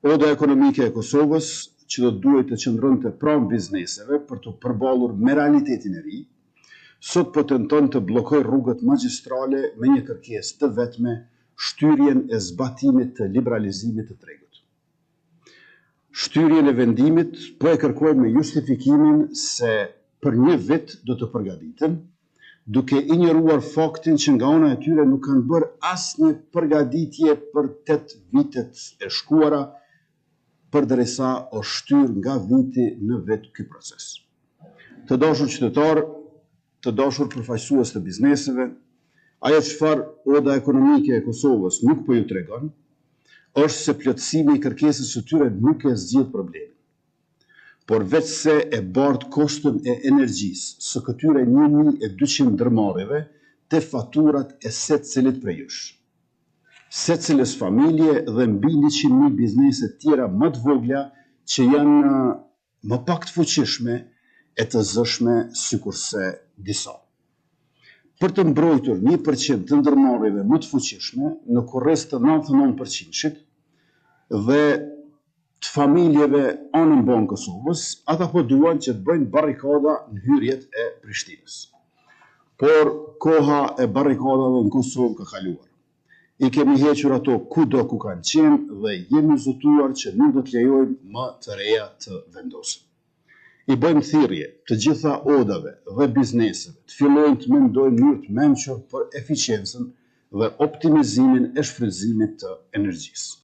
Oda ekonomike e Kosovës, që do duhet të qëndronte pranë bizneseve për të përballur me realitetin e ri, sot po tenton të bllokojë rrugët magjistrale me një kërkesë të vetme, shtyrjen e zbatimit të liberalizimit të tregut. Shtyrjen e vendimit po e kërkojnë me justifikimin se për një vit do të përgatiten, duke injoruar faktin që nga ana e tyre nuk kanë bërë asnjë përgatitje për 8 vitet e shkuara, përderisa o shtyr nga viti në vet ky proces. Të dashur qytetar, të dashur përfaqësues të bizneseve, ajo çfarë oda ekonomike e Kosovës nuk po ju tregon, është se plotësimi i kërkesës së tyre nuk e zgjidh problemin, por veç se e bart koston e energjisë së këtyre 1200 ndërmarrjeve te faturat e secilit prej jush. Secilës familje dhe mbi 100.000 biznese tjera më të vogla që janë më pak të fuqishme e të zëshme sikurse disa. Për të mbrojtur 1% të ndërmarrjeve më të fuqishme në kurrez të 99%-shit dhe të familjeve anën banë Kosovës, ata po duan që të bëjnë barrikada në hyrjet e Prishtinës. Por koha e barrikadave në Kosovë ka kaluar. I kemi hequr ato kudo ku kanë qenë dhe jemi zotuar që nuk do të lejojmë më të reja të vendosen. I bëjmë thirrje të gjitha odave dhe bizneseve të fillojnë të mendojnë në mënyrë të mençur për eficiencën dhe optimizimin e shfrytëzimit të energjisë.